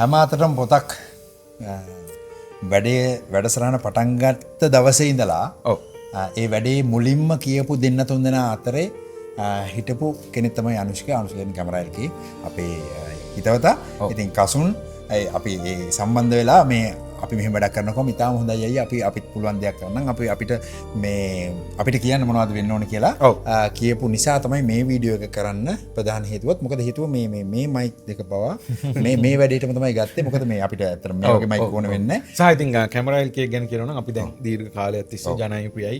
හැම අතටම පොතක් වැඩසටහන පටන් ගත්ත දවසේ ඉඳලා ඒ වැඩේ මුලින්ම කියපු දෙන්න තුන් දෙනා අතරේ හිටපු කෙනෙක් තමයි අනුෂ්කා කැමරාල්කී අපේ හිතවතා. ඉතින් කසුන් අපි ඒ සම්බන්ධ වෙලා මේ අපි මෙහෙම වැඩක් කරනකොම ඉතාලම හොඳයි අයියා අපිත් පුළුවන් දෙයක් කරන්න අපිට කියන්න මොනවද වෙන්න ඕන කියලා කියපු නිසා තමයි මේ වීඩියෝ එක කරන්න ප්‍රධාන හේතුවත්. මොකද හේතුව මේ මයික් දෙක පවා මේ වැඩේටම තමයි ගත්තේ. මොකද මේ අපිට ඇත්තට මේ වගේ මයික් ඕන වෙන්නේ නැහැ. සහ ඉතින් කැමරාල්කී ගැන කියනවා නම් අපි දැන් දීර්ඝ කාලයක් තිස්සේ ජනප්‍රියයි.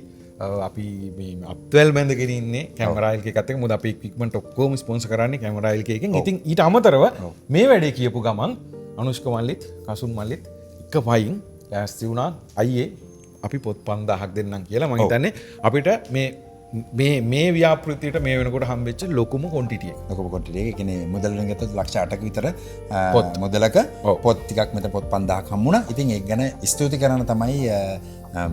අපි මේ අප්වැල් බැඳගෙන ඉන්නේ කැමරාල්කී එකත් එක්ක. මොකද අපි ඉක්මනට ඔක්කොම ස්පොන්සර් කරන්නේ කැමරාල්කී එකෙන්. ඉතින් ඊට අමතරව මේ වැඩේ කියපු ගමන් අනුෂ්කා මල්ලිත් කසුන් මල්ලිත් එක වයින් ලෑස්ති වුණා අයියේ අපි පොත් 5000ක් දෙන්නම් කියලා. මම හිතන්නේ අපිට මේ ව්‍යාපෘතියට මේ වෙනකොට හම්බෙච්ච ලොකුම කොන්ටිටි එක. ලොකුම කොන්ටිටි එක. ඒ කියන්නේ මුදල් වලින් ගත්තොත් ලක්ෂ 8ක විතර මුදලක පොත් ටිකක් මෙතන පොත් 5000ක් හම්බුණා. ඉතින් ඒක ගැන ස්තුති කරන්න තමයි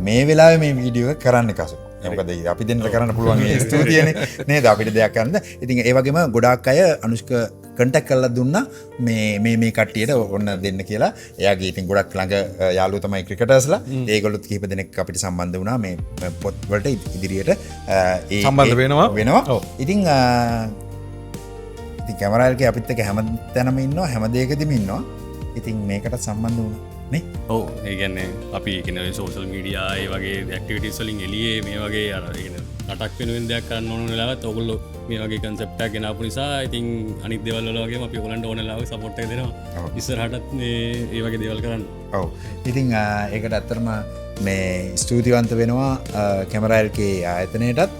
මේ වෙලාවේ මේ වීඩියෝ එක කරන්න කසු. මොකද අපි දෙන්නට කරන්න පුළුවන් මේ ස්තුතියනේ නේද අපිට දෙයක් කරන්න. ඉතින් ඒ වගේම ගොඩාක් අය අනුෂ්කා කන්ටැක්ට් කරලා දුන්නා මේ කට්ටියට ඔන්න දෙන්න කියලා. එයාගේ ඉතින් ගොඩක් ළඟ යාළුවෝ තමයි ක්‍රිකටර්ස්ලා. ඒගොල්ලොත් කිහිප දෙනෙක් අපිට සම්බන්ධ වුණා මේ පොත් වලට ඉදිරියට සම්බන්ධ වෙනවා. ඉතින් කැමරාල්කී අපිත් එක්ක හැම තැනම ඉන්නවා හැම දෙයකදීම ඉන්නවා. ඉතින් මේකට සම්බන්ධ වුණා නේ. ඔව් ඒ කියන්නේ අපි කියන්නේ සෝෂල් මීඩියා ඒ වගේ ඇක්ටිවිටීස් වලින් එළියේ මේ වගේ අර කියන්නේ රටක් වෙනුවෙන් දෙයක් කරන්න ඕන වෙලාවත් ඔයගොල්ලෝ මේ වගේ කන්සෙප්ට් එකක් ගෙනාපු නිසා ඉතින් අනිත් දේවල් වල වගේම අපි ඔයගලන්ට ඕන වෙලාවක සපෝට් එක දෙනවා. ඉස්සරහටත් මේ වගේ දේවල් කරන්න. ඔව්. ඉතින් ඒකට ඇත්තටම මේ ස්තුතිවන්ත වෙනවා කැමරාල්කී ආයතනයටත්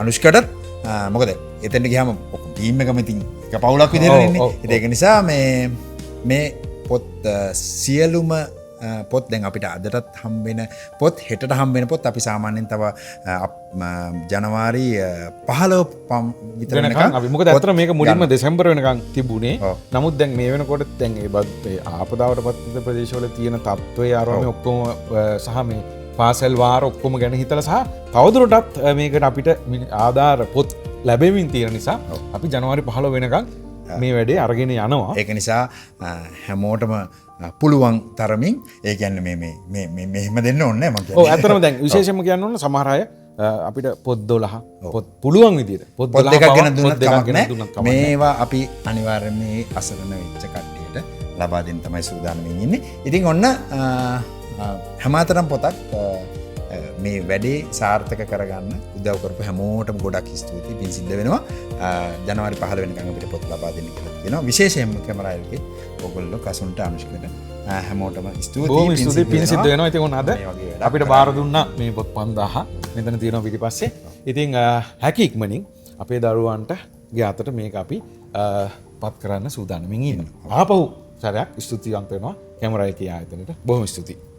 අනුෂ්කාටත්. මොකද එතෙන්ට ගියාම ටීම් එකම ඉතින් එක පවුලක් විදිහට ඉන්නේ. ඒක නිසා මේ පොත් සියලුම පොත් දැන් අපිට අදටත් හම්බෙන පොත් හෙටට හම්බෙන පොත් අපි සාමාන්‍යයෙන් තව ජනවාරි 15 විතර වෙනකන් අපි මොකද අතර මේක මුලින්ම දෙසැම්බර් වෙනකන් තිබුණේ. නමුත් දැන් මේ වෙනකොට දැන් ඒ ආපදාවට පත් ප්‍රදේශවල තියෙන තත්ත්වයේ ආරෝමේ ඔක්කොම සහ මේ පාසල් වාර ඔක්කොම ගැන හිතලා සහ තවදුරටත් මේකට අපිට ආධාර පොත් ලැබෙමින් තියෙන නිසා අපි ජනවාරි 15 වෙනකන් මේ වැඩේ අරගෙන යනවා. ඒක නිසා හැමෝටම පුළුවන් තරමින් ඒ කියන්නේ මේ මෙහෙම දෙන්න ඕනේ මම කියන්නේ. ඔව් ඇත්තටම දැන් විශේෂයෙන්ම කියන්න ඕන සමහර අය අපිට පොත් 12 පොත් පුළුවන් විදියට පොත් දෙකක් ගැන දුන්නත් කමක් නැහැ. මේවා අපි අනිවාර්යයෙන් මේ අසරණ වෙච්ච කට්ටියට ලබා දෙන්න තමයි සූදානම්ින් ඉන්නේ. ඉතින් ඔන්න හැමතරම් පොතක් මේ වැඩේ සාර්ථක කරගන්න උදව් කරපු හැමෝටම ගොඩක් ස්තුතියි. පින් සිද්ධ වෙනවා. ජනවාරි 15 වෙනිකන් අපිට පොත් ලබා දෙන්න කියලා කියනවා. විශේෂයෙන්ම කැමරාල්කී ඔයගොල්ලෝ කසුන්ට අනුෂ්කාට හැමෝටම ස්තුතියි. පින් සිද්ධ වෙනවා. ඉතින් ඔන්න අද අපිට බාර දුන්නා මේ පොත් 5000 මෙතන තියෙනවා පිටිපස්සේ. ඉතින් හැකි ඉක්මනින් අපේ දරුවන්ට ගේ අතට මේක අපි පත් කරන්න සූදානම්ින් ඉන්නවා. ආපහු සරයක් ස්තුතිවන්ත වෙනවා කැමරාල්කී ආයතනයට. බොහොම ස්තුතියි.